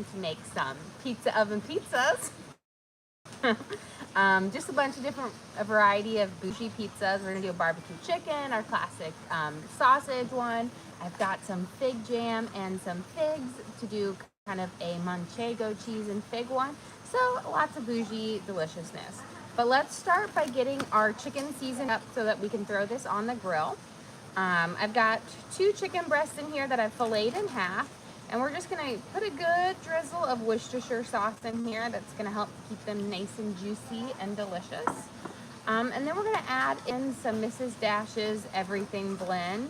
going to make some pizza oven pizzas. Just a bunch of a variety of bougie pizzas. We're gonna do a barbecue chicken, our classic sausage one. I've got some fig jam and some figs to do kind of a manchego cheese and fig one. So lots of bougie deliciousness. But let's start by getting our chicken seasoned up so that we can throw this on the grill. I've got 2 chicken breasts in here that I've filleted in half. And we're just gonna put a good drizzle of Worcestershire sauce in here that's gonna help keep them nice and juicy and delicious. And then we're gonna add in some Mrs. Dash's Everything Blend.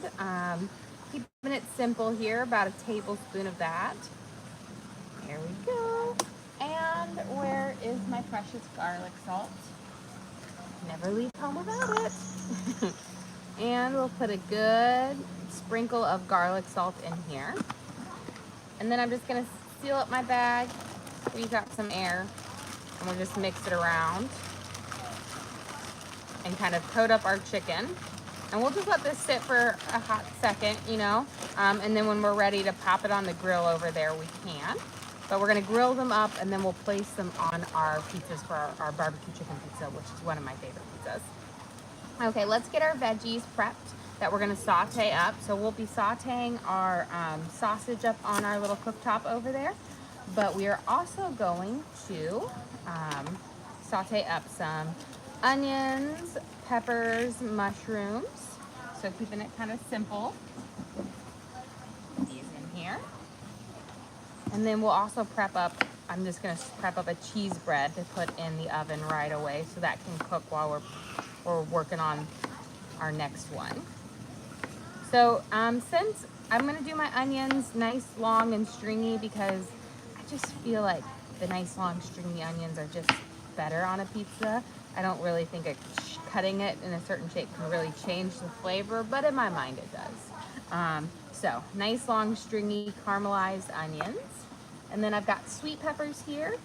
Keeping it simple here, about a tablespoon of that. There we go. And where is my precious garlic salt? Never leave home without it. And we'll put a good sprinkle of garlic salt in here. And then I'm just gonna seal up my bag, squeeze out some air, and we'll just mix it around and kind of coat up our chicken. And we'll just let this sit for a hot second, you know, and then when we're ready to pop it on the grill over there, we can. But we're gonna grill them up and then we'll place them on our pizzas for our barbecue chicken pizza, which is one of my favorite pizzas. Okay, let's get our veggies prepped that we're gonna saute up. So we'll be sauteing our sausage up on our little cooktop over there, but we are also going to saute up some onions, peppers, mushrooms. So keeping it kind of simple. These in here. And then we'll also prep up, I'm just gonna prep up a cheese bread to put in the oven right away so that can cook while we're working on our next one. So since I'm gonna do my onions nice, long, and stringy because I just feel like the nice, long, stringy onions are just better on a pizza. I don't really think cutting it in a certain shape can really change the flavor, but in my mind it does. So nice, long, stringy, caramelized onions. And then I've got sweet peppers here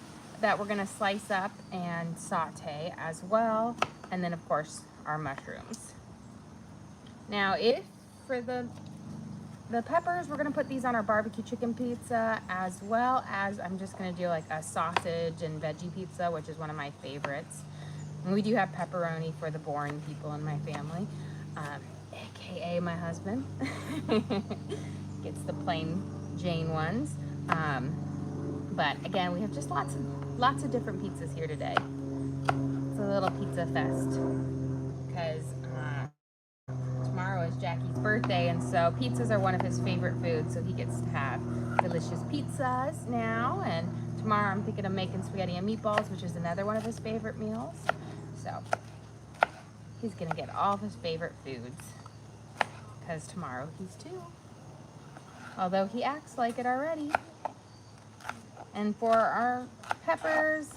that we're gonna slice up and saute as well. And then of course, our mushrooms. Now for the peppers, we're gonna put these on our barbecue chicken pizza, as well as I'm just gonna do like a sausage and veggie pizza, which is one of my favorites. And we do have pepperoni for the boring people in my family, AKA my husband. Gets the plain Jane ones. But again, we have just lots of different pizzas here today. It's a little pizza fest because tomorrow is Jackie's birthday, and so pizzas are one of his favorite foods, so he gets to have delicious pizzas now. And tomorrow I'm thinking of making spaghetti and meatballs, which is another one of his favorite meals. So he's gonna get all of his favorite foods because tomorrow he's 2. Although he acts like it already. And for our peppers,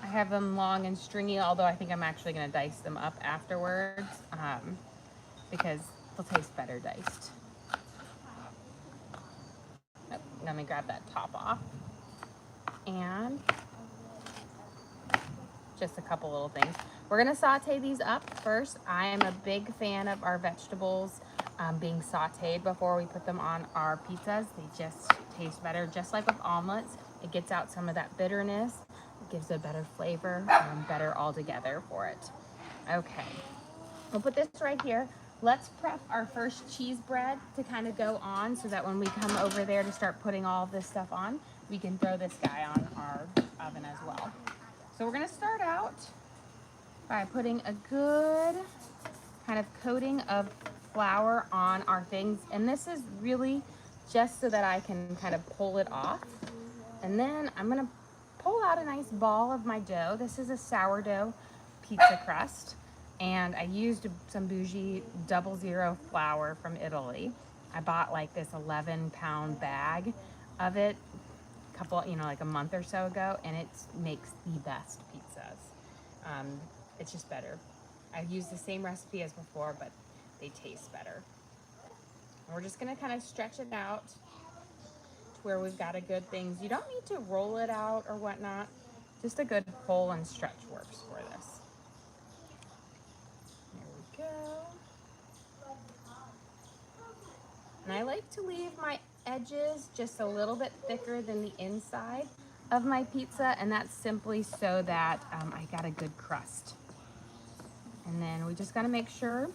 I have them long and stringy, although I think I'm actually gonna dice them up afterwards because they'll taste better diced. Oh, let me grab that top off. And just a couple little things. We're gonna saute these up first. I am a big fan of our vegetables being sauteed before we put them on our pizzas. They just taste better, just like with omelets. It gets out some of that bitterness. It gives a better flavor and better altogether for it. Okay, we'll put this right here. Let's prep our first cheese bread to kind of go on so that when we come over there to start putting all of this stuff on, we can throw this guy on our oven as well. So we're gonna start out by putting a good kind of coating of flour on our things. And this is really just so that I can kind of pull it off. And then I'm gonna pull out a nice ball of my dough. This is a sourdough pizza crust. And I used some bougie 00 flour from Italy. I bought like this 11-pound bag of it like a month or so ago, and it makes the best pizzas. It's just better. I've used the same recipe as before, but they taste better. And we're just gonna kind of stretch it out to where we've got a good things. You don't need to roll it out or whatnot. Just a good pull and stretch works for this. There we go. And I like to leave my edges just a little bit thicker than the inside of my pizza, and that's simply so that I got a good crust. And then we just gotta make sure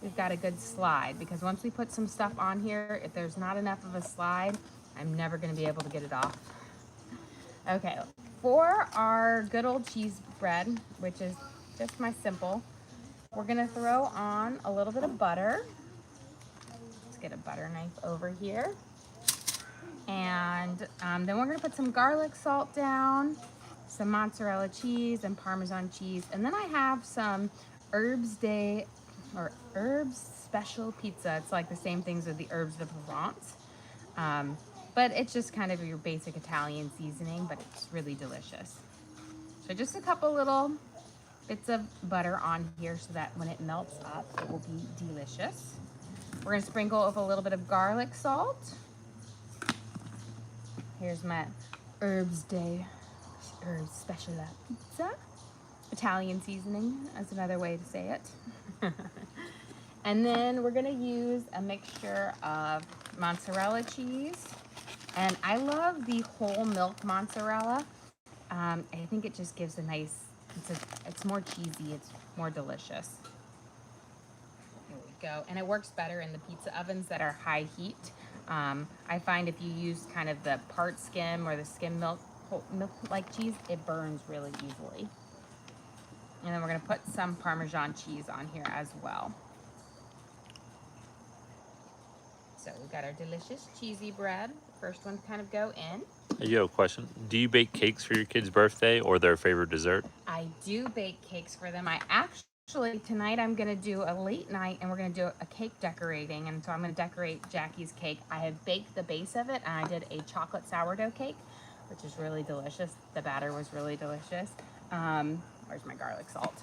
we've got a good slide, because once we put some stuff on here, if there's not enough of a slide, I'm never gonna be able to get it off. Okay, for our good old cheese bread, which is just my simple, we're gonna throw on a little bit of butter. Let's get a butter knife over here. And then we're gonna put some garlic salt down, some mozzarella cheese and Parmesan cheese. And then I have some herbs special pizza. It's like the same things with the herbs de Provence. But it's just kind of your basic Italian seasoning, but it's really delicious. So just a couple little bits of butter on here so that when it melts up, it will be delicious. We're gonna sprinkle with a little bit of garlic salt. Here's my herbs special pizza. Italian seasoning is another way to say it. And then we're gonna use a mixture of mozzarella cheese. And I love the whole milk mozzarella. I think it just gives a nice, it's more cheesy, it's more delicious. Here we go. And it works better in the pizza ovens that are high heat. I find if you use kind of the part skim or the skim milk like cheese, it burns really easily. And then we're gonna put some Parmesan cheese on here as well. So we've got our delicious cheesy bread. First one to kind of go in. You have a question. Do you bake cakes for your kid's birthday or their favorite dessert? I do bake cakes for them. I actually, tonight I'm gonna do a late night and we're gonna do a cake decorating. And so I'm gonna decorate Jackie's cake. I have baked the base of it and I did a chocolate sourdough cake, which is really delicious. The batter was really delicious. Where's my garlic salt?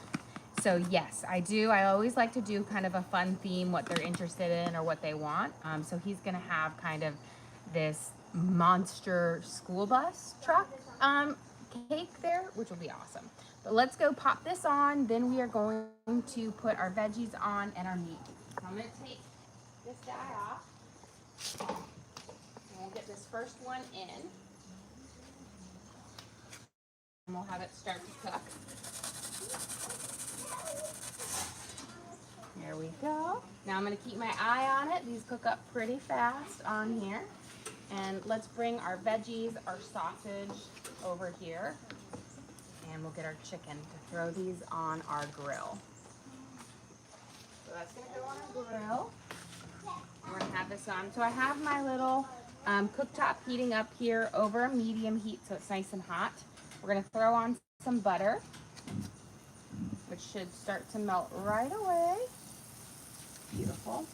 So yes, I do. I always like to do kind of a fun theme, what they're interested in or what they want. So he's gonna have kind of this monster school bus truck cake there, which will be awesome. But let's go pop this on. Then we are going to put our veggies on and our meat. So I'm gonna take this guy off. And we'll get this first one in. And we'll have it start to cook. There we go. Now I'm gonna keep my eye on it. These cook up pretty fast on here. And let's bring our veggies, our sausage over here. And we'll get our chicken to throw these on our grill. So that's gonna go on our grill. We're gonna have this on. So I have my little cooktop heating up here over a medium heat so it's nice and hot. We're gonna throw on some butter, which should start to melt right away. Beautiful.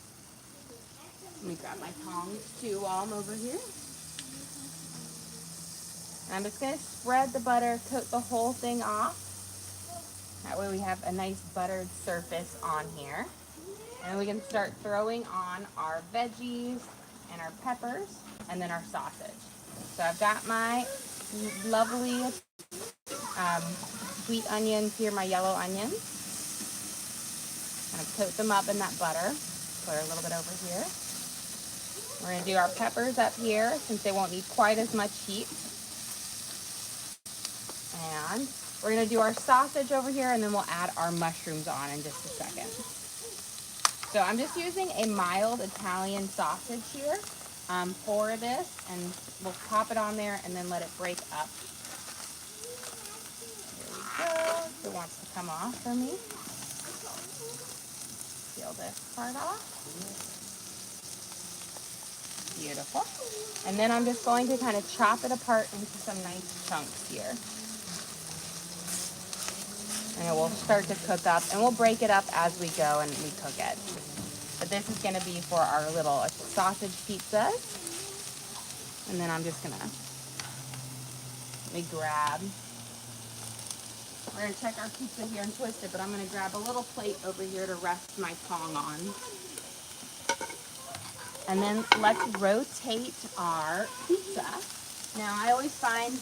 Let me grab my tongs too while I'm over here. And I'm just gonna spread the butter, coat the whole thing off. That way we have a nice buttered surface on here. And then we can start throwing on our veggies and our peppers and then our sausage. So I've got my lovely sweet onions here, my yellow onions. Gonna coat them up in that butter. Put a little bit over here. We're gonna do our peppers up here since they won't need quite as much heat. And we're gonna do our sausage over here and then we'll add our mushrooms on in just a second. So I'm just using a mild Italian sausage here for this, and we'll pop it on there and then let it break up. There we go. If it wants to come off for me. Peel this part off. Beautiful. And then I'm just going to kind of chop it apart into some nice chunks here. And it will start to cook up, and we'll break it up as we go and we cook it. But this is going to be for our little sausage pizzas. And then I'm just going to, let me grab, we're going to check our pizza here and twist it, but I'm going to grab a little plate over here to rest my tong on. And then let's rotate our pizza. Now I always find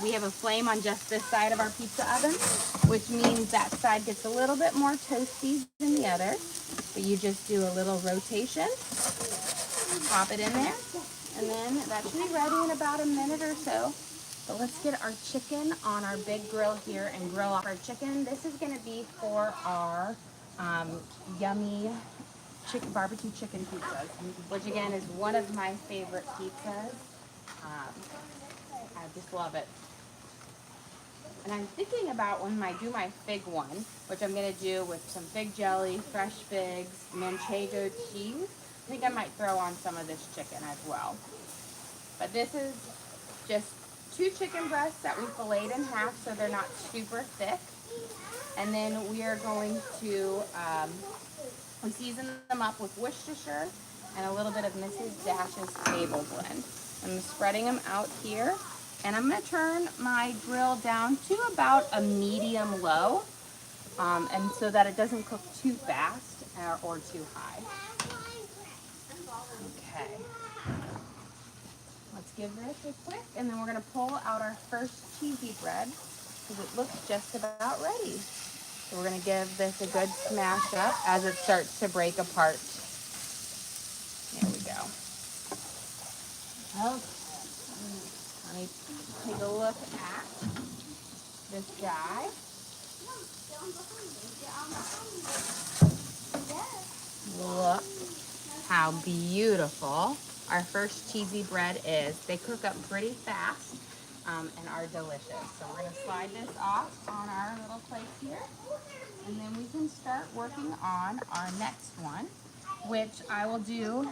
we have a flame on just this side of our pizza oven, which means that side gets a little bit more toasty than the other. But you just do a little rotation, pop it in there, And then that should be ready in about a minute or so. But let's get our chicken on our big grill here and grill off our chicken. This is gonna be for our yummy barbecue chicken pizzas, which again is one of my favorite pizzas. I just love it. And I'm thinking about when I do my fig one, which I'm gonna do with some fig jelly, fresh figs, manchego cheese. I think I might throw on some of this chicken as well. But this is just 2 chicken breasts that we filleted in half so they're not super thick. And then we are going to season them up with Worcestershire and a little bit of Mrs. Dash's table blend. I'm spreading them out here. And I'm going to turn my grill down to about a medium low, and so that it doesn't cook too fast or too high. Okay. Let's give this a quick, and then we're going to pull out our first cheesy bread because it looks just about ready. So we're going to give this a good smash up as it starts to break apart. There we go. Okay. Let me take a look at this guy. Look how beautiful our first cheesy bread is. They cook up pretty fast and are delicious. So we're going to slide this off on our little plate here. And then we can start working on our next one, which I will do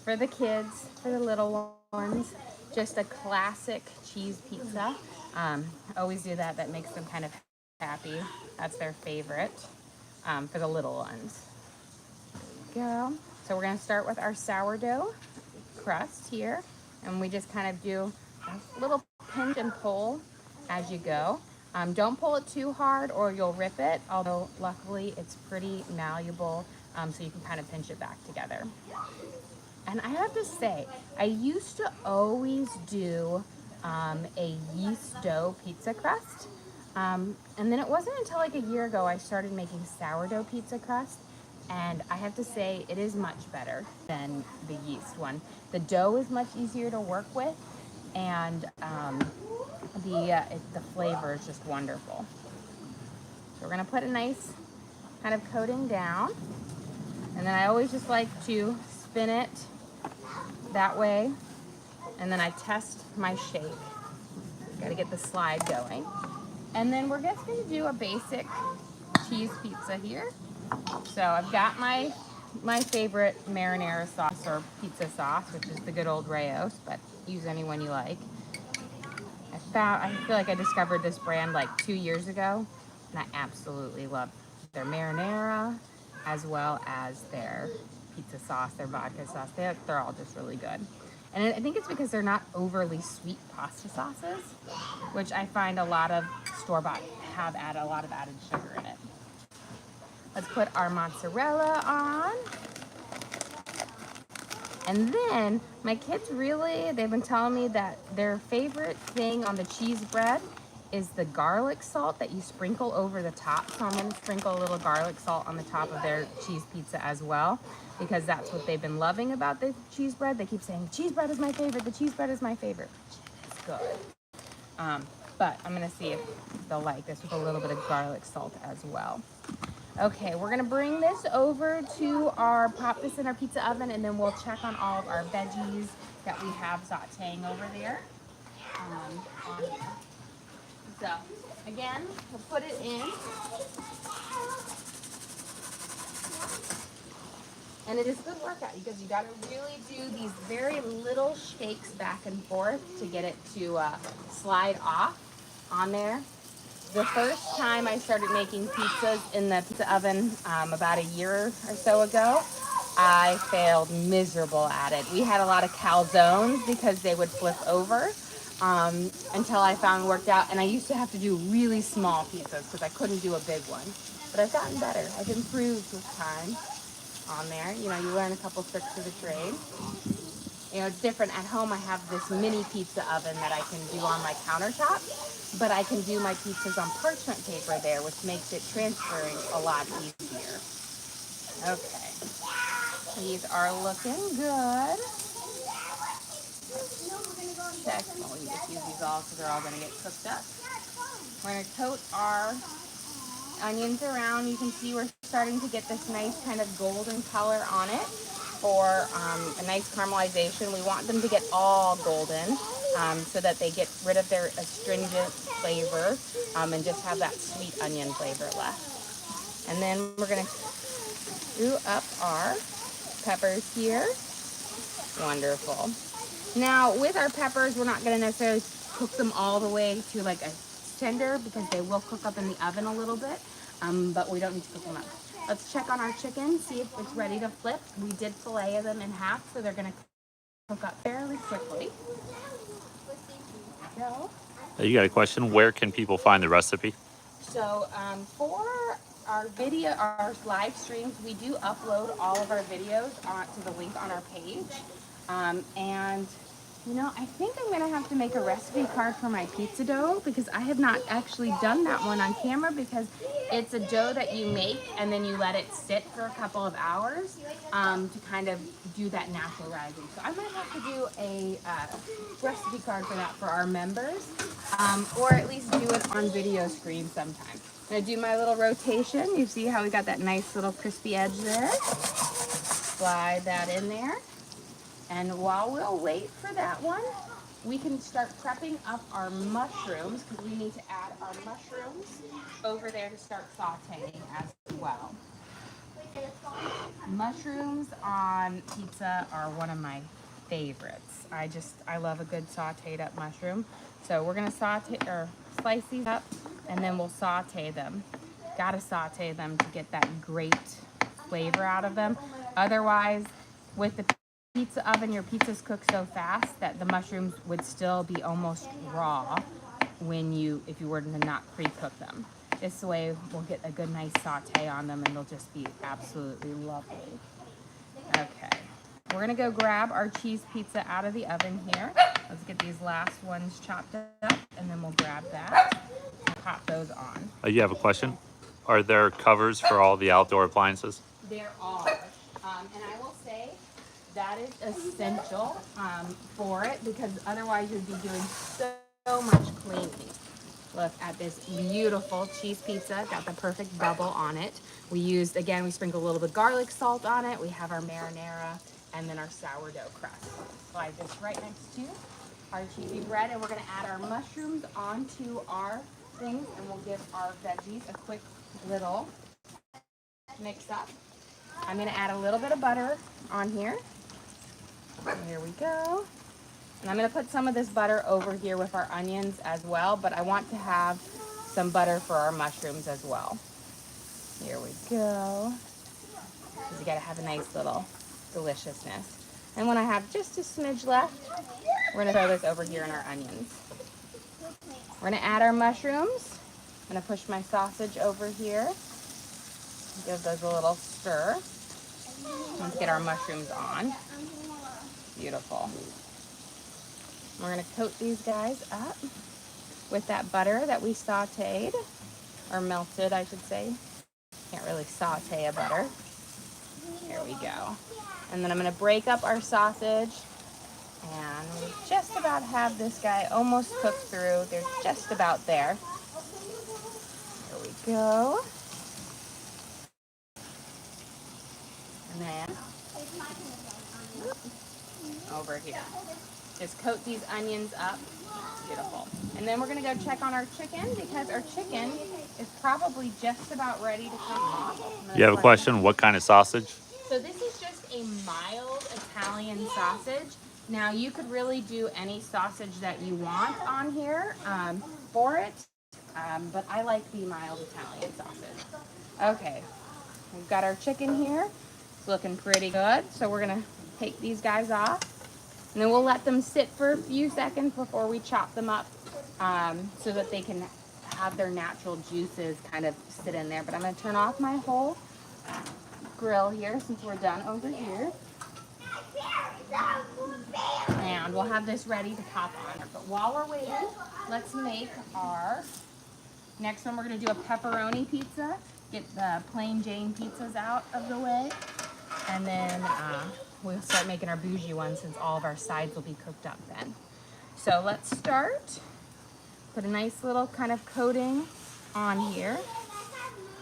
for the kids, for the little ones. Just a classic cheese pizza. Always do that. That makes them kind of happy. That's their favorite for the little ones. There we go. So we're going to start with our sourdough crust here. And we just kind of do a little pinch and pull as you go. Don't pull it too hard or you'll rip it. Although luckily it's pretty malleable, so you can kind of pinch it back together. And I have to say, I used to always do a yeast dough pizza crust. And then it wasn't until like a year ago I started making sourdough pizza crust. And I have to say, it is much better than the yeast one. The dough is much easier to work with, and the flavor is just wonderful. So we're gonna put a nice kind of coating down. And then I always just like to spin it that way, and then I test my shape. Got to get the slide going, and then we're just going to do a basic cheese pizza here. So I've got my favorite marinara sauce or pizza sauce, which is the good old Rayos, but use any one you like. I feel like I discovered this brand like 2 years ago, and I absolutely love their marinara as well as their pizza sauce, their vodka sauce. They're all just really good. And I think it's because they're not overly sweet pasta sauces, which I find a lot of store-bought have a lot of added sugar in it. Let's put our mozzarella on. And then my kids they've been telling me that their favorite thing on the cheese bread is the garlic salt that you sprinkle over the top. So I'm going to sprinkle a little garlic salt on the top of their cheese pizza as well, because that's what they've been loving about the cheese bread. They keep saying, cheese bread is my favorite, the cheese bread is my favorite. It's good. But I'm going to see if they'll like this with a little bit of garlic salt as well. Okay, we're going to bring this over to pop this in our pizza oven, and then we'll check on all of our veggies that we have sauteing over there. So, again, we'll put it in. And it is a good workout because you got to really do these very little shakes back and forth to get it to slide off on there. The first time I started making pizzas in the pizza oven about a year or so ago, I failed miserable at it. We had a lot of calzones because they would flip over until I found it worked out. And I used to have to do really small pizzas because I couldn't do a big one. But I've gotten better. I've improved with time on there. You know, you learn a couple tricks of the trade. You know, it's different. At home, I have this mini pizza oven that I can do on my countertop, but I can do my pizzas on parchment paper there, which makes it transferring a lot easier. Okay, these are looking good. check. Well, we can just use these all because they're all gonna get cooked up. We're gonna coat our onions around. You can see we're starting to get this nice kind of golden color on it for a nice caramelization. We want them to get all golden so that they get rid of their astringent flavor and just have that sweet onion flavor left. And then we're gonna do up our peppers here. Wonderful. Now with our peppers, we're not gonna necessarily cook them all the way to like a tender because they will cook up in the oven a little bit, but we don't need to cook them up. Let's check on our chicken, see if it's ready to flip. We did fillet them in half, so they're gonna cook up fairly quickly. So, You got a question? Where can people find the recipe? So for our video, our live streams, we do upload all of our videos onto the link on our page. And you know, I think I'm gonna have to make a recipe card for my pizza dough because I have not actually done that one on camera because it's a dough that you make and then you let it sit for a couple of hours to kind of do that natural rising. So I might have to do a recipe card for that for our members, or at least do it on video screen sometime. I'm gonna do my little rotation. You see how we got that nice little crispy edge there? Slide that in there. And while we'll wait for that one, we can start prepping up our mushrooms because we need to add our mushrooms over there to start sauteing as well. Mushrooms on pizza are one of my favorites. I love a good sauteed up mushroom. So we're gonna slice these up and then we'll saute them. Gotta saute them to get that great flavor out of them. Otherwise, with the pizza oven, your pizzas cook so fast that the mushrooms would still be almost raw if you were to not pre-cook them. This way we'll get a good nice saute on them and they'll just be absolutely lovely. Okay, we're gonna go grab our cheese pizza out of the oven here. Let's get these last ones chopped up and then we'll grab that and pop those on. You have a question? Are there covers for all the outdoor appliances? There are, and I will say that is essential for it because otherwise you'd be doing so much cleaning. Look at this beautiful cheese pizza. Got the perfect bubble on it. We sprinkled a little bit of garlic salt on it. We have our marinara and then our sourdough crust. Slide this right next to our cheesy bread and we're gonna add our mushrooms onto our things and we'll give our veggies a quick little mix up. I'm gonna add a little bit of butter on here. Here we go. And I'm gonna put some of this butter over here with our onions as well, but I want to have some butter for our mushrooms as well. Here we go. Because you gotta have a nice little deliciousness. And when I have just a smidge left, we're gonna throw this over here in our onions. We're gonna add our mushrooms. I'm gonna push my sausage over here. Give those a little stir. Let's get our mushrooms on. Beautiful. We're gonna coat these guys up with that butter that we sauteed, or melted, I should say. Can't really saute a butter. Here we go. And then I'm gonna break up our sausage, and we just about have this guy almost cooked through. They're just about there. Here we go. And then over here. Just coat these onions up. Beautiful. And then we're gonna go check on our chicken because our chicken is probably just about ready to come off. You have a question? What kind of sausage? So this is just a mild Italian sausage. Now you could really do any sausage that you want on here for it, but I like the mild Italian sausage. Okay, we've got our chicken here. It's looking pretty good. So we're gonna take these guys off. And then we'll let them sit for a few seconds before we chop them up so that they can have their natural juices kind of sit in there. But I'm going to turn off my whole grill here since we're done over here. And we'll have this ready to pop on. But while we're waiting, let's make our next one. We're going to do a pepperoni pizza. Get the plain Jane pizzas out of the way. And then we'll start making our bougie ones since all of our sides will be cooked up then. So let's start. Put a nice little kind of coating on here.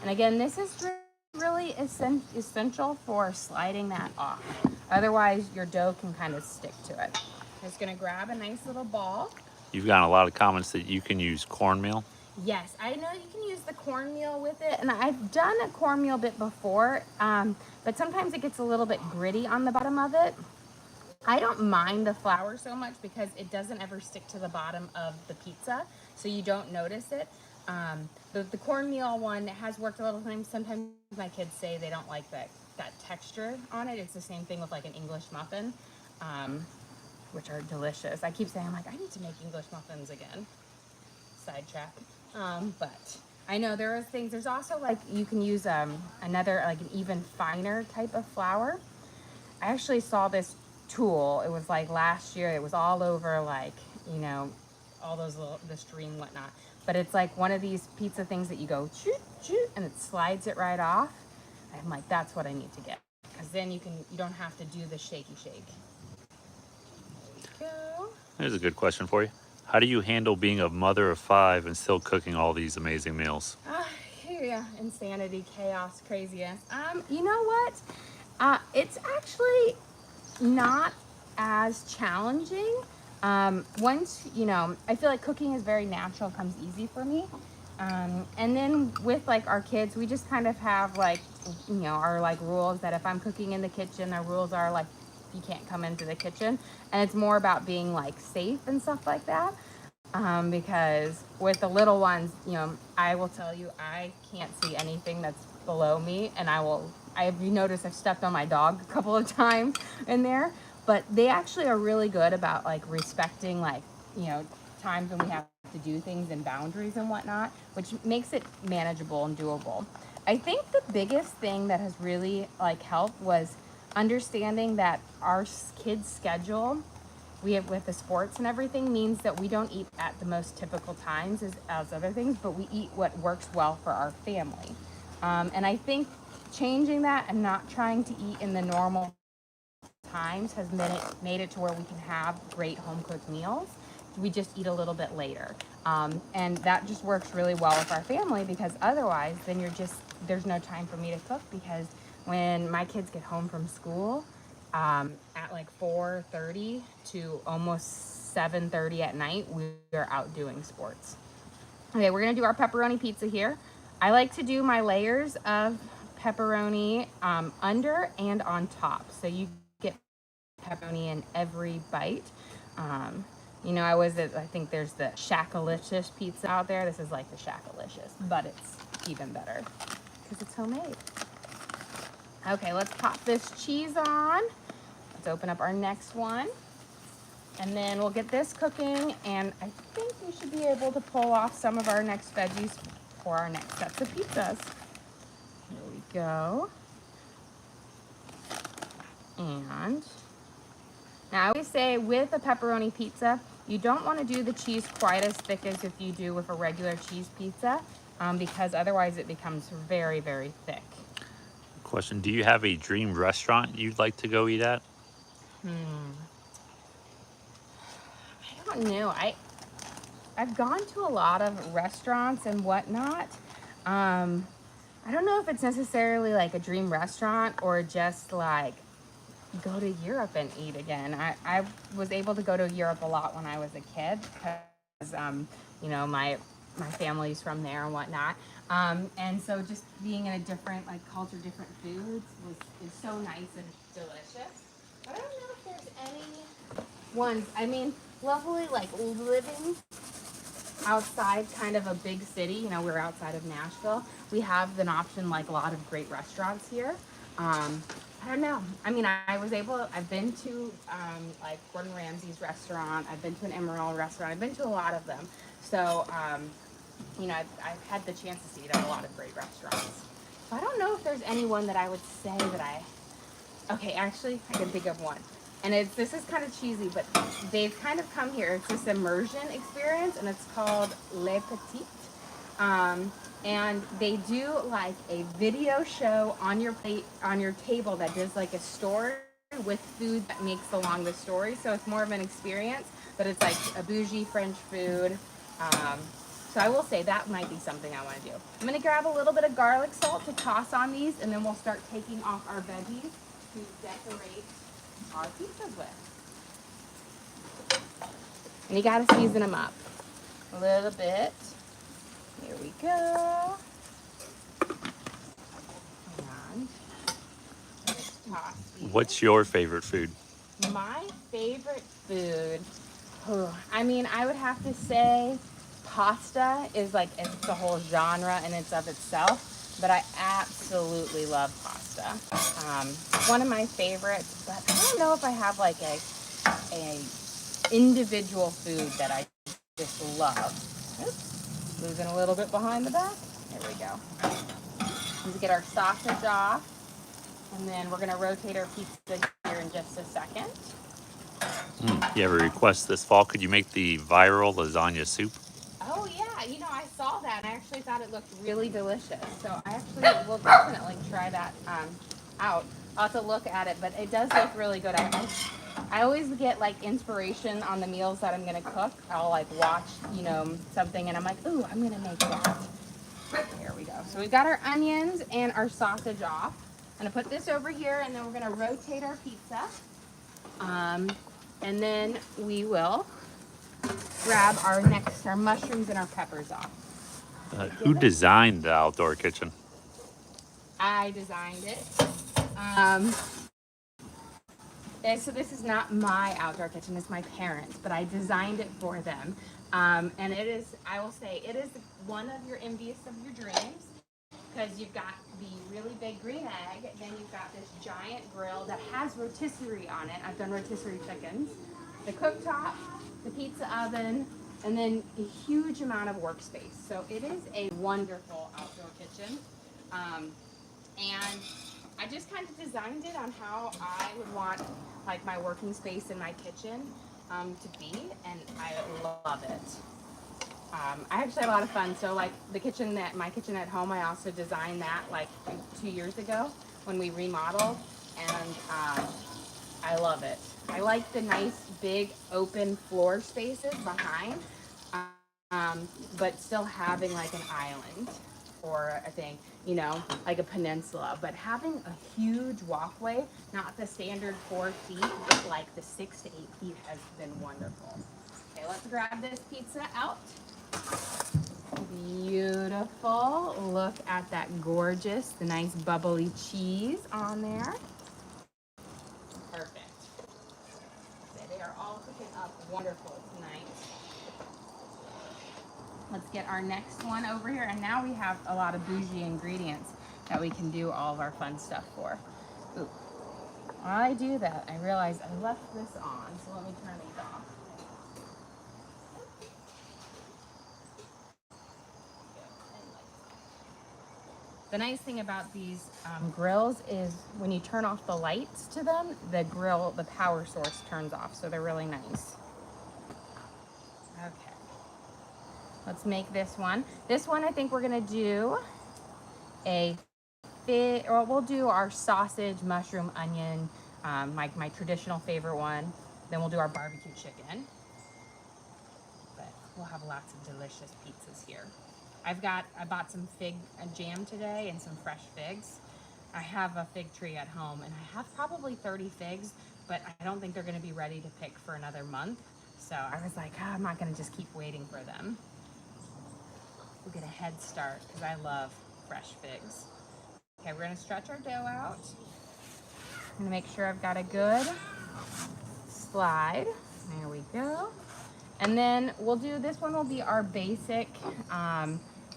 And again, this is really essential for sliding that off. Otherwise, your dough can kind of stick to it. Just gonna grab a nice little ball. You've gotten a lot of comments that you can use cornmeal. Yes, I know you can use the cornmeal with it, and I've done a cornmeal bit before, but sometimes it gets a little bit gritty on the bottom of it. I don't mind the flour so much because it doesn't ever stick to the bottom of the pizza, so you don't notice it. The cornmeal one has worked a little times. Sometimes my kids say they don't like that texture on it. It's the same thing with like an English muffin, which are delicious. I keep saying, I'm like, I need to make English muffins again. Sidetrack. But I know there are things. There's also like you can use another like an even finer type of flour. I actually saw this tool. It was like last year. It was all over like, you know, all those little, the stream, whatnot. But it's like one of these pizza things that you go shoot, shoot, and it slides it right off. I'm like, that's what I need to get. Because then you don't have to do the shaky shake. There we go. Here's a good question for you. How do you handle being a mother of 5 and still cooking all these amazing meals? Yeah, insanity, chaos, craziness. You know what? It's actually not as challenging. Once, you know, I feel like cooking is very natural, comes easy for me. And then with like our kids, we just kind of have like, you know, our like rules that if I'm cooking in the kitchen, our rules are like, you can't come into the kitchen. And it's more about being like safe and stuff like that. Because with the little ones, you know, I will tell you, I can't see anything that's below me. And you notice I've stepped on my dog a couple of times in there, but they actually are really good about like respecting, like, you know, times when we have to do things and boundaries and whatnot, which makes it manageable and doable. I think the biggest thing that has really like helped was understanding that our kids' schedule, we have with the sports and everything, means that we don't eat at the most typical times as other things, but we eat what works well for our family. And I think changing that and not trying to eat in the normal times has made it to where we can have great home cooked meals. We just eat a little bit later. And that just works really well with our family, because otherwise then there's no time for me to cook, because when my kids get home from school at like 4:30 to almost 7:30 at night, we're out doing sports. Okay, we're gonna do our pepperoni pizza here. I like to do my layers of pepperoni under and on top, so you get pepperoni in every bite. You know, I think there's the Shackalicious pizza out there. This is like the Shackalicious, but it's even better because it's homemade. Okay, let's pop this cheese on. Let's open up our next one. And then we'll get this cooking, and I think we should be able to pull off some of our next veggies for our next sets of pizzas. Here we go. And now I always say with a pepperoni pizza, you don't want to do the cheese quite as thick as if you do with a regular cheese pizza, because otherwise it becomes very, very thick. Question, do you have a dream restaurant you'd like to go eat at? I don't know. I've gone to a lot of restaurants and whatnot. I don't know if it's necessarily like a dream restaurant or just like go to Europe and eat again. I was able to go to Europe a lot when I was a kid because, you know, my family's from there and whatnot. And so just being in a different like culture, different foods is so nice and delicious. But I don't know if there's any ones. I mean, lovely like living outside kind of a big city. You know, we're outside of Nashville. We have an option like a lot of great restaurants here. I don't know. I mean, I've been to like Gordon Ramsay's restaurant. I've been to an Emerald restaurant. I've been to a lot of them. So, you know, I've had the chance to see it at a lot of great restaurants. So I don't know if there's anyone that I would say that okay, actually, I can think of one. And this is kind of cheesy, but they've kind of come here. It's this immersion experience, and it's called Le Petit. And they do like a video show on your plate, on your table, that does like a story with food that makes along the story. So it's more of an experience. but it's like a bougie French food. So I will say that might be something I want to do. I'm going to grab a little bit of garlic salt to toss on these, and then we'll start taking off our veggies to decorate our pizzas with. And you got to season them up a little bit. Here we go. And let's toss these. What's your favorite food? My favorite food, I mean, I would have to say pasta is like, it's a whole genre in and of itself, but I absolutely love pasta. One of my favorites, but I don't know if I have like a individual food that I just love. Oops, moving a little bit behind the back. There we go. Let's get our sausage off, and then we're gonna rotate our pizza here in just a second. You have a request this fall. Could you make the viral lasagna soup? Oh yeah, you know, I saw that and I actually thought it looked really delicious. So I actually will definitely try that out. I'll have to look at it, but it does look really good. I always get like inspiration on the meals that I'm gonna cook. I'll like watch, you know, something and I'm like, ooh, I'm gonna make that. There we go. So we've got our onions and our sausage off. I'm gonna put this over here and then we're gonna rotate our pizza. And then we will grab our mushrooms and our peppers off. Who designed the outdoor kitchen? I designed it. And so this is not my outdoor kitchen, it's my parents, but I designed it for them. And it is, I will say, it is one of your envious of your dreams, because you've got the really big green egg, then you've got this giant grill that has rotisserie on it. I've done rotisserie chickens. The cooktop, the pizza oven, and then a huge amount of workspace. So it is a wonderful outdoor kitchen. And I just kind of designed it on how I would want like my working space in my kitchen to be, and I love it. I actually had a lot of fun. So like my kitchen at home, I also designed that like 2 years ago when we remodeled, and I love it. I like the nice big open floor spaces behind, but still having like an island or a thing, you know, like a peninsula, but having a huge walkway, not the standard 4 feet, but like the 6 to 8 feet has been wonderful. Okay, let's grab this pizza out. Beautiful. Look at that gorgeous, the nice bubbly cheese on there. Perfect. They are all cooking up wonderful tonight. Let's get our next one over here. And now we have a lot of bougie ingredients that we can do all of our fun stuff for. Ooh. While I do that, I realize I left this on, so let me turn these off. The nice thing about these grills is when you turn off the lights to them, the power source turns off, so they're really nice. Okay, let's make this one. This one I think we're gonna do we'll do our sausage, mushroom, onion, my traditional favorite one. Then we'll do our barbecue chicken. But we'll have lots of delicious pizzas here. I bought some fig jam today and some fresh figs. I have a fig tree at home and I have probably 30 figs, but I don't think they're gonna be ready to pick for another month. So I was like, I'm not gonna just keep waiting for them. We'll get a head start because I love fresh figs. Okay, we're gonna stretch our dough out. I'm gonna make sure I've got a good slide. There we go. And then we'll do, this one will be our basic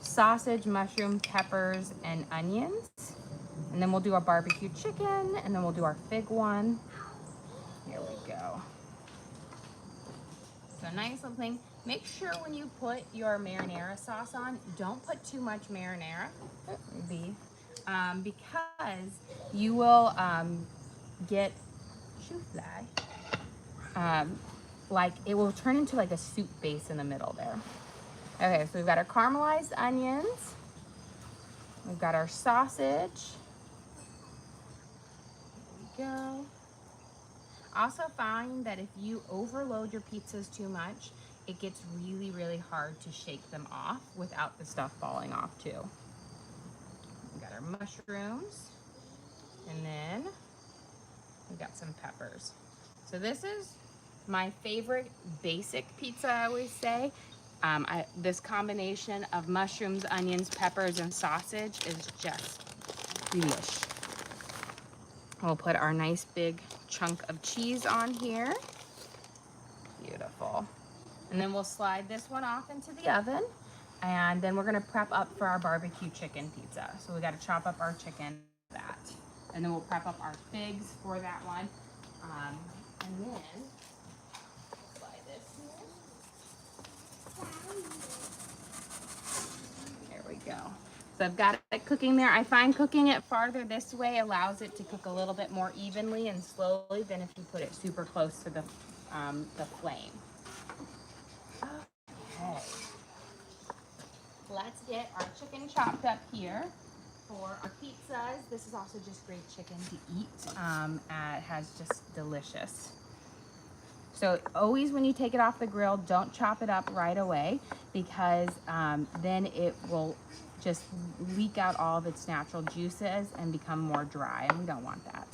sausage, mushroom, peppers, and onions. And then we'll do our barbecue chicken, and then we'll do our fig one. Here we go. So nice little thing. Make sure when you put your marinara sauce on, don't put too much marinara, because you will get shoe fly. Like it will turn into like a soup base in the middle there. Okay, so we've got our caramelized onions. We've got our sausage. There we go. Also find that if you overload your pizzas too much, it gets really, really hard to shake them off without the stuff falling off too. We got our mushrooms, and then we got some peppers. So this is my favorite basic pizza, I always say. This combination of mushrooms, onions, peppers, and sausage is just delish. We'll put our nice big chunk of cheese on here. Beautiful. And then we'll slide this one off into the oven. And then we're gonna prep up for our barbecue chicken pizza. So we gotta chop up our chicken for that. And then we'll prep up our figs for that one. And then, we'll slide this here. There we go. So I've got it cooking there. I find cooking it farther this way allows it to cook a little bit more evenly and slowly than if you put it super close to the flame. Okay. Let's get our chicken chopped up here for our pizzas. This is also just great chicken to eat. It has just delicious. So always when you take it off the grill, don't chop it up right away because then it will just leak out all of its natural juices and become more dry, and we don't want that.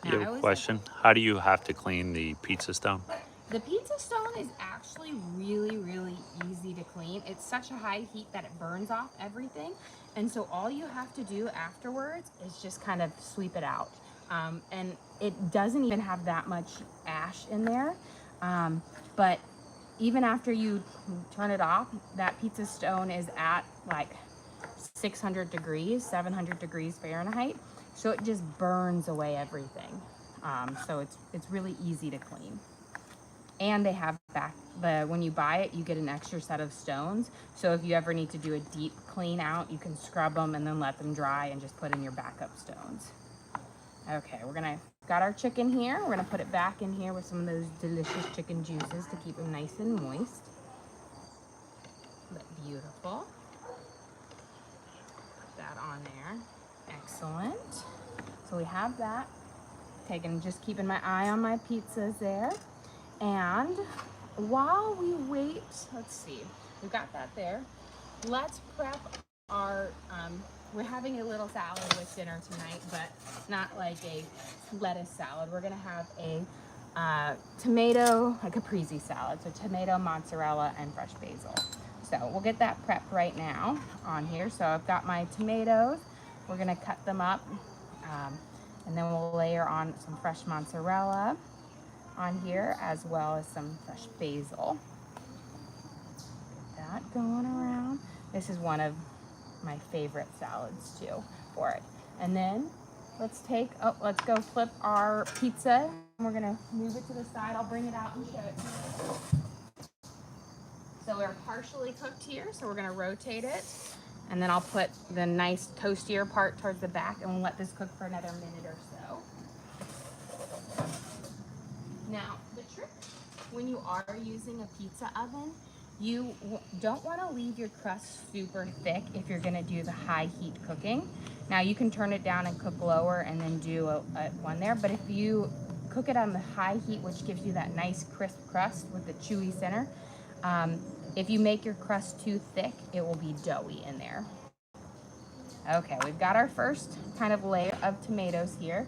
You have a question? How do you have to clean the pizza stone? The pizza stone is actually really, really easy to clean. It's such a high heat that it burns off everything. And so all you have to do afterwards is just kind of sweep it out. And it doesn't even have that much ash in there. But even after you turn it off, that pizza stone is at like 600 degrees, 700 degrees Fahrenheit. So it just burns away everything. So it's really easy to clean. And they have when you buy it, you get an extra set of stones. So if you ever need to do a deep clean out, you can scrub them and then let them dry and just put in your backup stones. Okay, got our chicken here. We're gonna put it back in here with some of those delicious chicken juices to keep them nice and moist. But beautiful. Put that on there. Excellent. So we have that. Just keeping my eye on my pizzas there. And while we wait, let's see, we've got that there. Let's prep our, we're having a little salad with dinner tonight, but not like a lettuce salad. We're gonna have a Caprese salad. So tomato, mozzarella, and fresh basil. So we'll get that prepped right now on here. So I've got my tomatoes. We're gonna cut them up. And then we'll layer on some fresh mozzarella on here, as well as some fresh basil. Get that going around. This is one of my favorite salads too for it. And then let's go flip our pizza. We're gonna move it to the side. I'll bring it out and show it to you. So we're partially cooked here, so we're gonna rotate it. And then I'll put the nice toastier part towards the back, and we'll let this cook for another minute or so. Now, the trick when you are using a pizza oven, you don't want to leave your crust super thick if you're going to do the high heat cooking. Now, you can turn it down and cook lower and then do one there, but if you cook it on the high heat, which gives you that nice crisp crust with the chewy center, if you make your crust too thick, it will be doughy in there. Okay, we've got our first kind of layer of tomatoes here,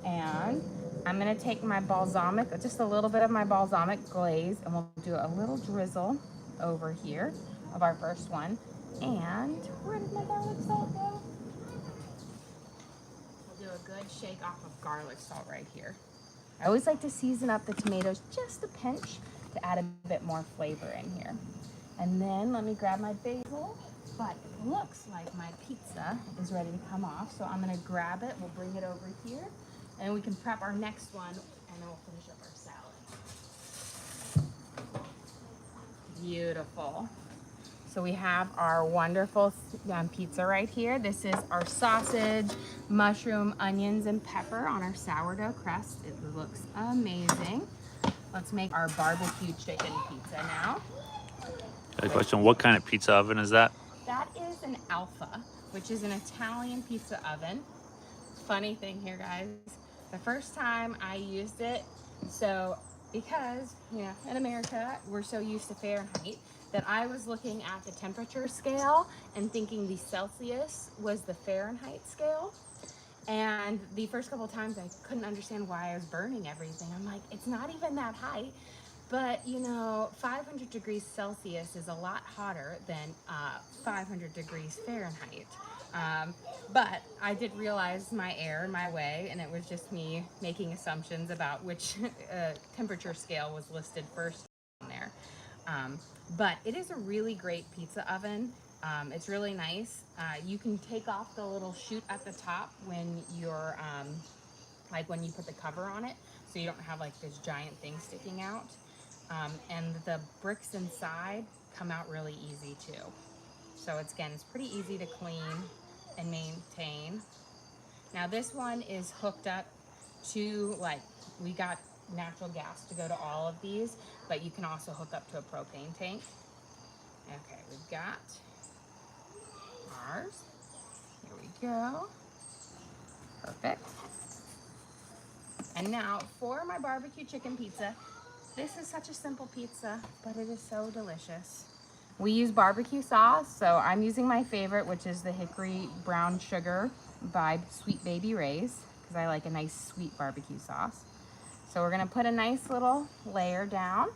and I'm gonna take my balsamic, just a little bit of my balsamic glaze, and we'll do a little drizzle over here of our first one. And where did my garlic salt go? We'll do a good shake off of garlic salt right here. I always like to season up the tomatoes just a pinch to add a bit more flavor in here. And then let me grab my basil, but it looks like my pizza is ready to come off. So I'm gonna grab it, we'll bring it over here, and we can prep our next one, and then we'll finish up our salad. Beautiful. So we have our wonderful pizza right here. This is our sausage, mushroom, onions, and pepper on our sourdough crust. It looks amazing. Let's make our barbecue chicken pizza now. A question, what kind of pizza oven is that? That is an Alpha, which is an Italian pizza oven. Funny thing here, guys. The first time I used it, so because, you know, in America, we're so used to Fahrenheit that I was looking at the temperature scale and thinking the Celsius was the Fahrenheit scale. And the first couple of times I couldn't understand why I was burning everything. I'm like, it's not even that high. But you know, 500 degrees Celsius is a lot hotter than 500 degrees Fahrenheit. But I did realize my error, my way, and it was just me making assumptions about which temperature scale was listed first on there. But it is a really great pizza oven. It's really nice. You can take off the little chute at the top when you're, like when you put the cover on it, so you don't have like this giant thing sticking out. And the bricks inside come out really easy too. So it's pretty easy to clean and maintain. Now this one is hooked up to, like, we got natural gas to go to all of these, but you can also hook up to a propane tank. Okay, we've got ours. Here we go. Perfect. And now for my barbecue chicken pizza. This is such a simple pizza, but it is so delicious. We use barbecue sauce, so I'm using my favorite, which is the hickory brown sugar by Sweet Baby Ray's, because I like a nice sweet barbecue sauce. So we're gonna put a nice little layer down.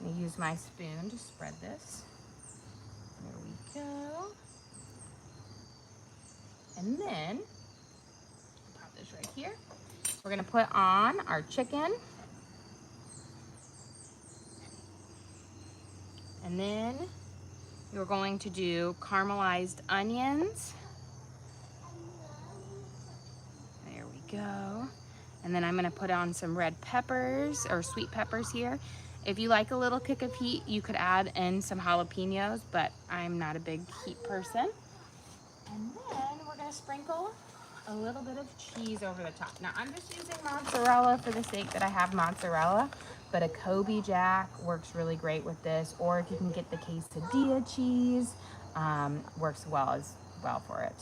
I'm gonna use my spoon to spread this. There we go. And then, pop this right here. We're gonna put on our chicken. And then you're going to do caramelized onions. There we go. And then I'm gonna put on some red peppers or sweet peppers here. If you like a little kick of heat, you could add in some jalapenos, but I'm not a big heat person. And then we're gonna sprinkle a little bit of cheese over the top. Now I'm just using mozzarella for the sake that I have mozzarella, but a Kobe Jack works really great with this, or if you can get the quesadilla cheese, works well for it.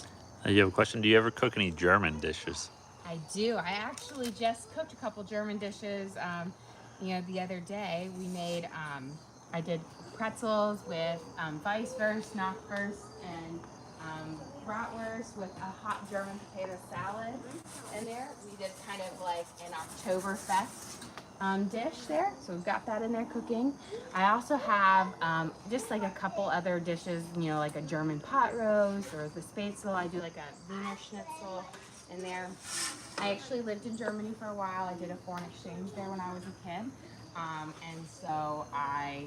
You have a question? Do you ever cook any German dishes? I do. I actually just cooked a couple German dishes. You know, the other day we made, I did pretzels with Weisswurst, Knockwurst, and bratwurst with a hot German potato salad in there. We did kind of like an Oktoberfest dish there. So we've got that in there cooking. I also have just like a couple other dishes, you know, like a German pot roast or the Spätzle. I do like a Wiener Schnitzel in there. I actually lived in Germany for a while. I did a foreign exchange there when I was a kid. And so I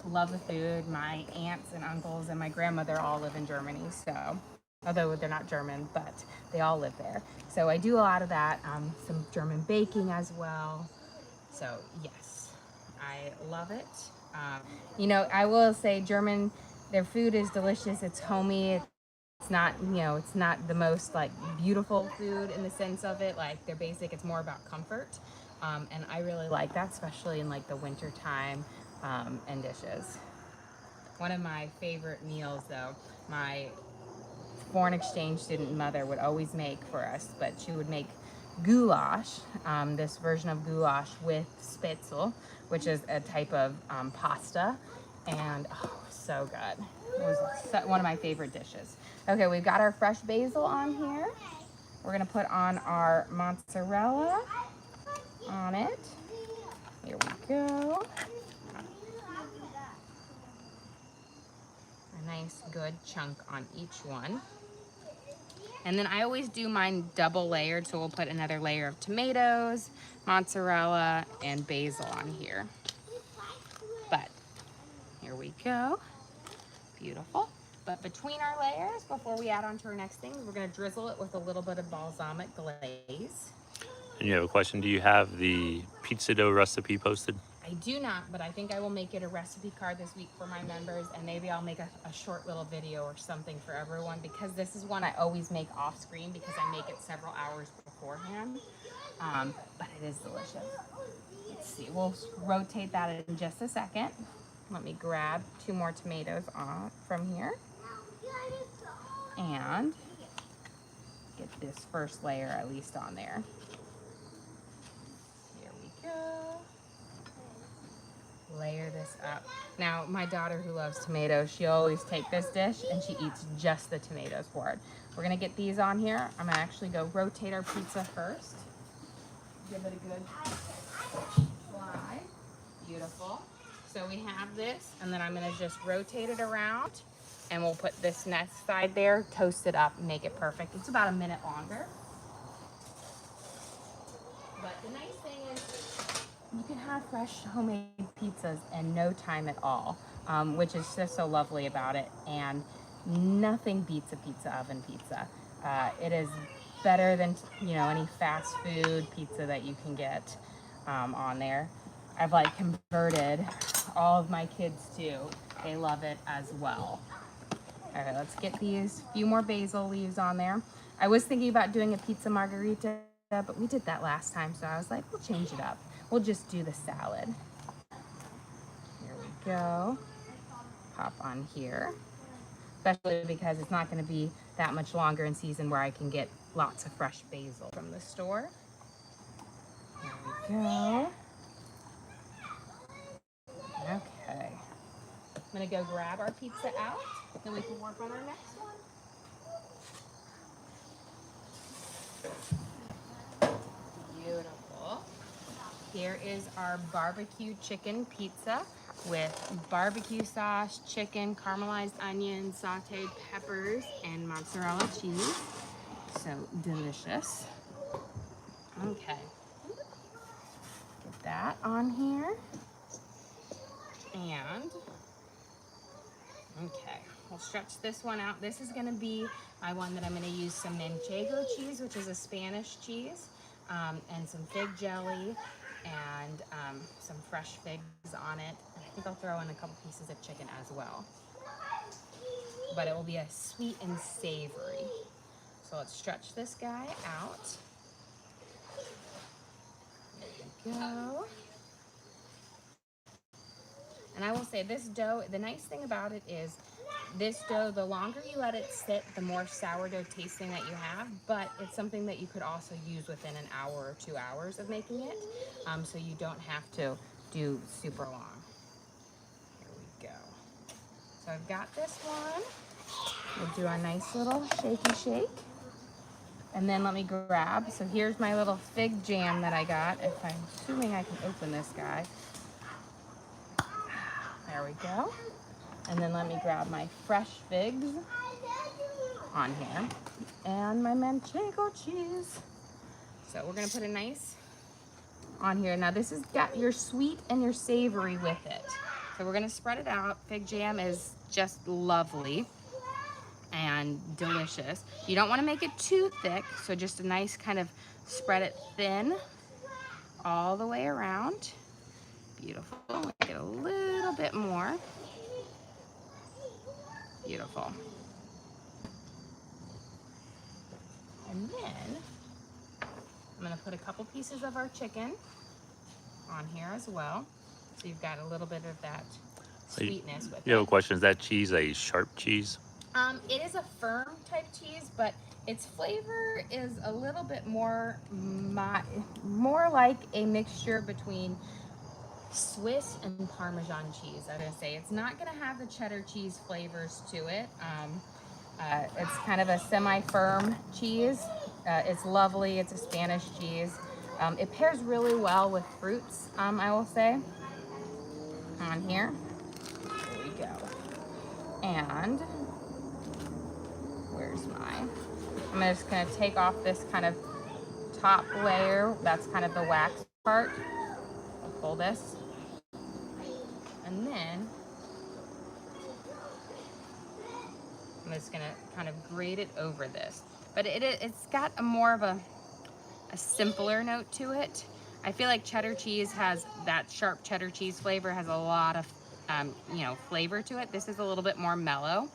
love the food. My aunts and uncles and my grandmother all live in Germany. So, although they're not German, but they all live there. So I do a lot of that. Some German baking as well. So yes, I love it. You know, I will say German, their food is delicious. It's homey. It's not, you know, it's not the most like beautiful food in the sense of it. Like they're basic. It's more about comfort. And I really like that, especially in like the winter time and dishes. One of my favorite meals though, my foreign exchange student mother would always make for us, but she would make goulash, this version of goulash with Spätzle, which is a type of pasta, and oh, so good. It was one of my favorite dishes. Okay, we've got our fresh basil on here. We're gonna put on our mozzarella on it. Here we go. A nice good chunk on each one. And then I always do mine double layered, so we'll put another layer of tomatoes, mozzarella, and basil on here. But here we go. Beautiful. But between our layers, before we add on to our next thing, we're gonna drizzle it with a little bit of balsamic glaze. And you have a question? Do you have the pizza dough recipe posted? I do not, but I think I will make it a recipe card this week for my members, and maybe I'll make a short little video or something for everyone, because this is one I always make off screen because I make it several hours beforehand. But it is delicious. Let's see, we'll rotate that in just a second. Let me grab 2 more tomatoes off from here and get this first layer at least on there. layer this up. Now, my daughter who loves tomatoes, she always takes this dish and she eats just the tomatoes for it. We're gonna get these on here. I'm gonna actually go rotate our pizza first. Give it a good fly. Beautiful. So we have this, and then I'm gonna just rotate it around, and we'll put this next side there, toast it up, make it perfect. It's about a minute longer. But the nice thing is you can have fresh homemade pizzas in no time at all, which is just so lovely about it. And nothing beats a pizza oven pizza. It is better than, you know, any fast food pizza that you can get on there. I've like converted all of my kids to. They love it as well. All right, let's get these few more basil leaves on there. I was thinking about doing a pizza margarita, but we did that last time, so I was like, we'll change it up. We'll just do the salad. Here we go. Pop on here. Especially because it's not going to be that much longer in season where I can get lots of fresh basil from the store. There we go. Okay. I'm going to go grab our pizza out, then we can work on our next one. Beautiful. Here is our barbecue chicken pizza with barbecue sauce, chicken, caramelized onions, sauteed peppers, and mozzarella cheese. So delicious. Okay. Get that on here. And, okay, we'll stretch this one out. This is gonna be my one that I'm gonna use some manchego cheese, which is a Spanish cheese, and some fig jelly, and some fresh figs on it. And I think I'll throw in a couple pieces of chicken as well. But it will be a sweet and savory. So let's stretch this guy out. There we go. And I will say this dough, the nice thing about it is this dough, the longer you let it sit, the more sourdough tasting that you have, but it's something that you could also use within an hour or 2 hours of making it, so you don't have to do super long. Here we go. So I've got this one. We'll do a nice little shaky shake. And then let me grab, so here's my little fig jam that I got. If I'm assuming I can open this guy. There we go. And then let me grab my fresh figs on here and my manchego cheese. So we're gonna put a nice on here. Now this has got your sweet and your savory with it. So we're gonna spread it out. Fig jam is just lovely and delicious. You don't wanna make it too thick, so just a nice kind of spread it thin all the way around. Beautiful. We'll get a little bit more. Beautiful. And then I'm gonna put a couple pieces of our chicken on here as well. So you've got a little bit of that sweetness with it. You have a question, is that cheese a sharp cheese? It is a firm type cheese, but its flavor is a little bit more like a mixture between Swiss and Parmesan cheese. I would say it's not going to have the cheddar cheese flavors to it. It's kind of a semi-firm cheese. It's lovely. It's a Spanish cheese. It pairs really well with fruits, I will say, on here. There we go. And where's mine? I'm just going to take off this kind of top layer. That's kind of the wax part. I'll pull this. And then I'm just gonna kind of grate it over this. But it's got a more of a simpler note to it. I feel like cheddar cheese has that sharp cheddar cheese flavor, has a lot of flavor to it. This is a little bit more mellow,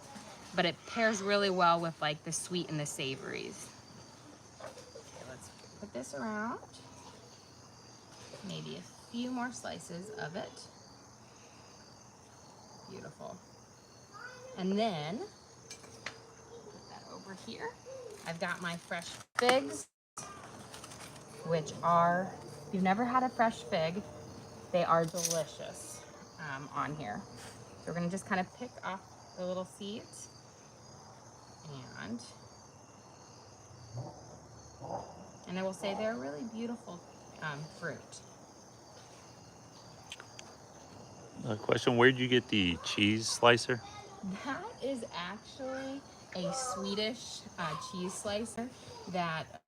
but it pairs really well with like the sweet and the savories. Okay, let's put this around. Maybe a few more slices of it. Beautiful. And then put that over here. I've got my fresh figs, which are, if you've never had a fresh fig, they are delicious. on here. So we're gonna just kind of pick off the little seeds and I will say they're a really beautiful fruit. Question, where did you get the cheese slicer? That is actually a Swedish cheese slicer that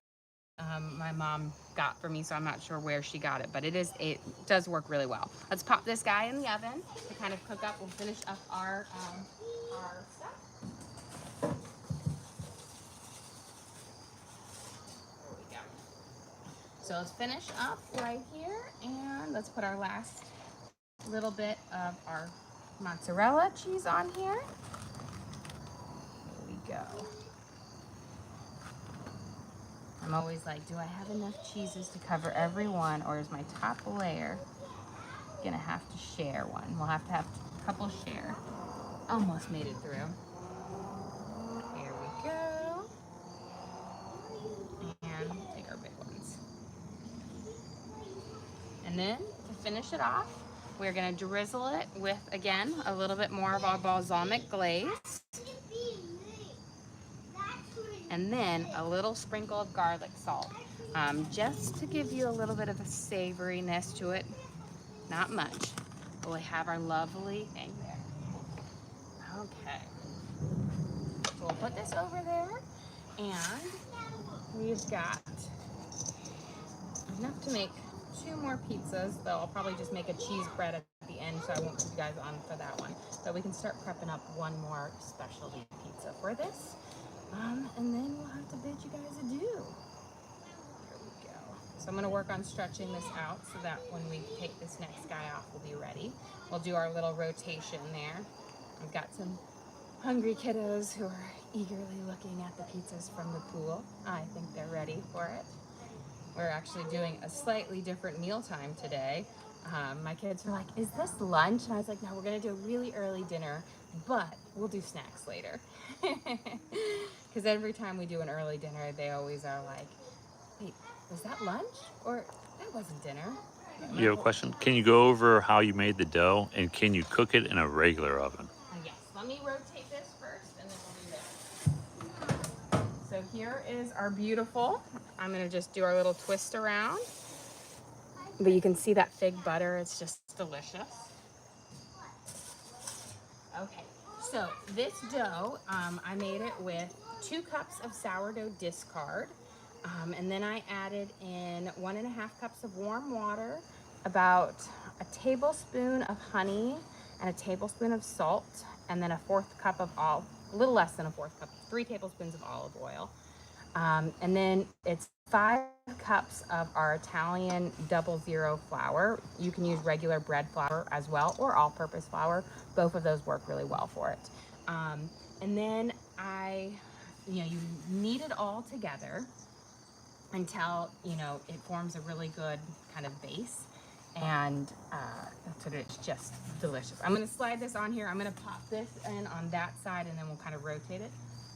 my mom got for me, so I'm not sure where she got it, but it does work really well. Let's pop this guy in the oven to kind of cook up. We'll finish up our stuff. There we go. So let's finish up right here, and let's put our last little bit of our mozzarella cheese on here. There we go. I'm always like, do I have enough cheeses to cover every one, or is my top layer gonna have to share one? We'll have to have a couple share. Almost made it through. Here we go. And take our big ones. And then to finish it off, we're gonna drizzle it with, again, a little bit more of our balsamic glaze. And then a little sprinkle of garlic salt, just to give you a little bit of a savoriness to it. Not much, but we have our lovely thing there. Okay, so we'll put this over there, and we've got enough to make 2 more pizzas, though I'll probably just make a cheese bread at the end, so I won't put you guys on for that one. But we can start prepping up one more specialty pizza for this. And then we'll have to bid you guys adieu. Here we go. So I'm gonna work on stretching this out so that when we take this next guy off, we'll be ready. We'll do our little rotation there. I've got some hungry kiddos who are eagerly looking at the pizzas from the pool. I think they're ready for it. We're actually doing a slightly different mealtime today. My kids were like, is this lunch? And I was like, no, we're gonna do a really early dinner, but we'll do snacks later. Because every time we do an early dinner, they always are like, wait, was that lunch? Or that wasn't dinner. You have a question? Can you go over how you made the dough, and can you cook it in a regular oven? Yes, let me rotate this first and then we'll do that. So here is our beautiful, I'm gonna just do our little twist around. But you can see that fig butter, it's just delicious. Okay, so this dough, I made it with 2 cups of sourdough discard. And then I added in 1.5 cups of warm water, about a tablespoon of honey, and a tablespoon of salt, and then a 1/4 cup of a little less than a 1/4 cup, 3 tablespoons of olive oil. And then it's 5 cups of our Italian 00 flour. You can use regular bread flour as well, or all-purpose flour. Both of those work really well for it. And then you knead it all together until, it forms a really good kind of base. And that's what it's just delicious. I'm gonna slide this on here. I'm gonna pop this in on that side, and then we'll kind of rotate it.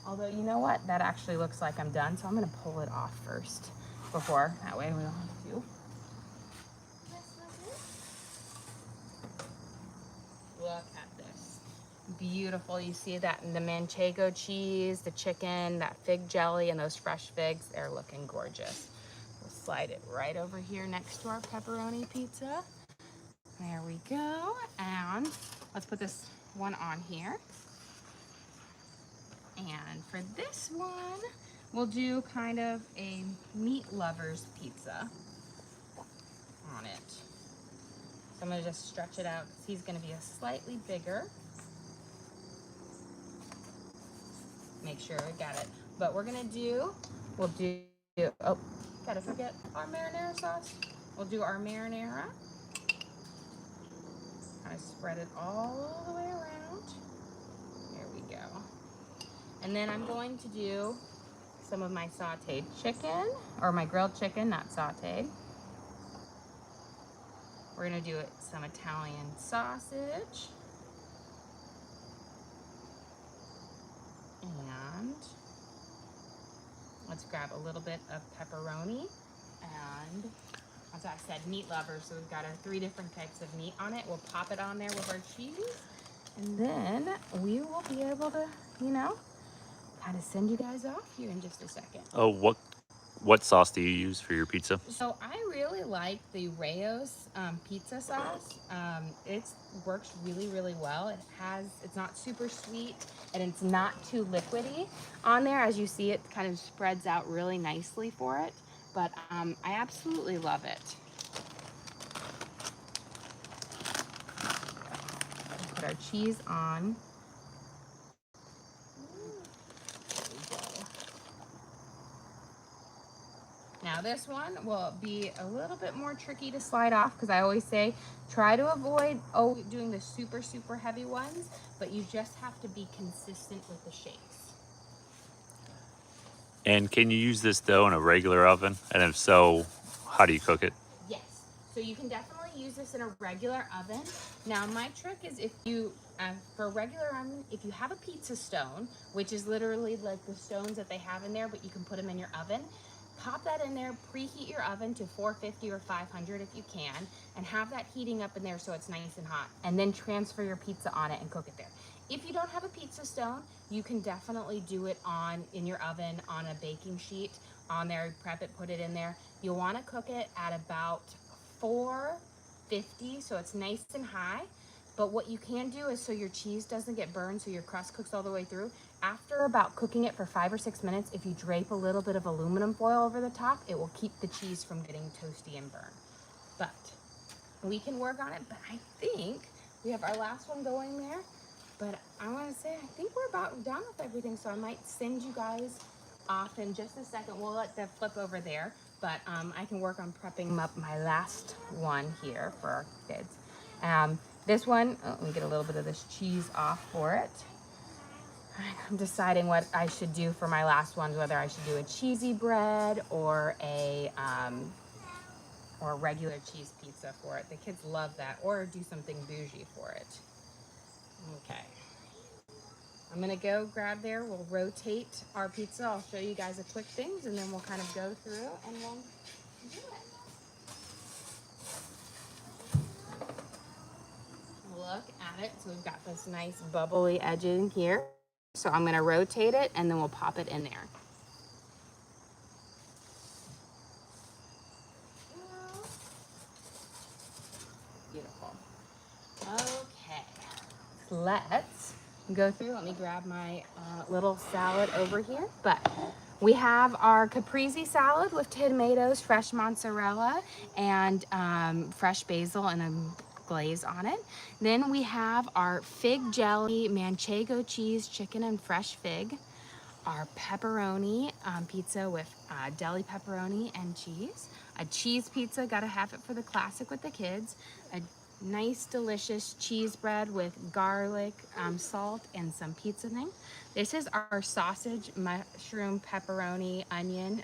Although, you know what? That actually looks like I'm done, so I'm gonna pull it off first before, that way we don't have to. Look at this. Beautiful. You see that in the manchego cheese, the chicken, that fig jelly, and those fresh figs, they're looking gorgeous. We'll slide it right over here next to our pepperoni pizza. There we go. And let's put this one on here. And for this one, we'll do kind of a meat lover's pizza on it. So I'm gonna just stretch it out because he's gonna be a slightly bigger. Make sure I got it. But we'll do, oh, gotta forget our marinara sauce. We'll do our marinara. Kind of spread it all the way around. There we go. And then I'm going to do some of my sauteed chicken, or my grilled chicken, not sauteed. We're gonna do some Italian sausage. And let's grab a little bit of pepperoni and as I said, meat lovers. So we've got our 3 different types of meat on it. We'll pop it on there with our cheese. And then we will be able to, you know, kind of send you guys off here in just a second. Oh, what sauce do you use for your pizza? So I really like the Rayo's pizza sauce. It works really, really well. It's not super sweet and it's not too liquidy on there. As you see, it kind of spreads out really nicely for it. But I absolutely love it. Put our cheese on. Now this one will be a little bit more tricky to slide off because I always say try to avoid doing the super, super heavy ones, but you just have to be consistent with the shapes. And can you use this dough in a regular oven? And if so, how do you cook it? Yes, so you can definitely use this in a regular oven. Now my trick is if you, for a regular oven, if you have a pizza stone, which is literally like the stones that they have in there, but you can put them in your oven, pop that in there, preheat your oven to 450 or 500 if you can, and have that heating up in there so it's nice and hot, and then transfer your pizza on it and cook it there. If you don't have a pizza stone, you can definitely do it in your oven on a baking sheet on there, prep it, put it in there. You'll want to cook it at about 450, so it's nice and high. But what you can do is so your cheese doesn't get burned, so your crust cooks all the way through. After about cooking it for 5 or 6 minutes, if you drape a little bit of aluminum foil over the top, it will keep the cheese from getting toasty and burned. But we can work on it, but I think we have our last one going there. But I want to say, I think we're about done with everything, so I might send you guys off in just a second. We'll let them flip over there, but I can work on prepping up my last one here for our kids. This one, let me get a little bit of this cheese off for it. I'm deciding what I should do for my last one, whether I should do a cheesy bread or a regular cheese pizza for it. The kids love that, or do something bougie for it. Okay. I'm gonna go grab there. We'll rotate our pizza. I'll show you guys a quick things, and then we'll kind of go through and we'll do it. Look at it. So we've got this nice bubbly edge in here. So I'm gonna rotate it, and then we'll pop it in there. Beautiful. Okay. Let's go through. Let me grab my little salad over here. But we have our caprese salad with tomatoes, fresh mozzarella, and fresh basil and a glaze on it. Then we have our fig jelly, manchego cheese, chicken, and fresh fig. Our pepperoni pizza with deli pepperoni and cheese. A cheese pizza, gotta have it for the classic with the kids. A nice delicious cheese bread with garlic, salt, and some seasoning. This is our sausage, mushroom, pepperoni, onion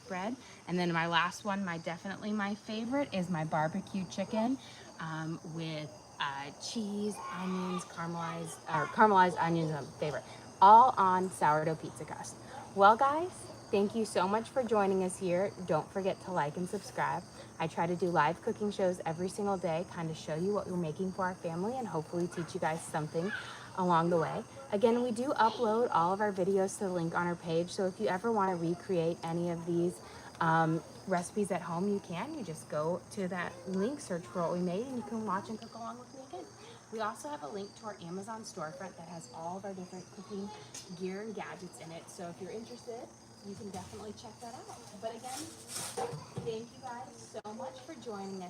bread. And then my last one, definitely my favorite, is my barbecue chicken with cheese, onions, caramelized onions, my favorite, all on sourdough pizza crust. Well guys, thank you so much for joining us here. Don't forget to like and subscribe. I try to do live cooking shows every single day, kind of show you what we're making for our family and hopefully teach you guys something along the way. Again, we do upload all of our videos to the link on our page, so if you ever want to recreate any of these recipes at home, you can. You just go to that link, search for what we made, and you can watch and cook along with me again. We also have a link to our Amazon storefront that has all of our different cooking gear and gadgets in it, so if you're interested, you can definitely check that out. But again, thank you guys so much for joining us.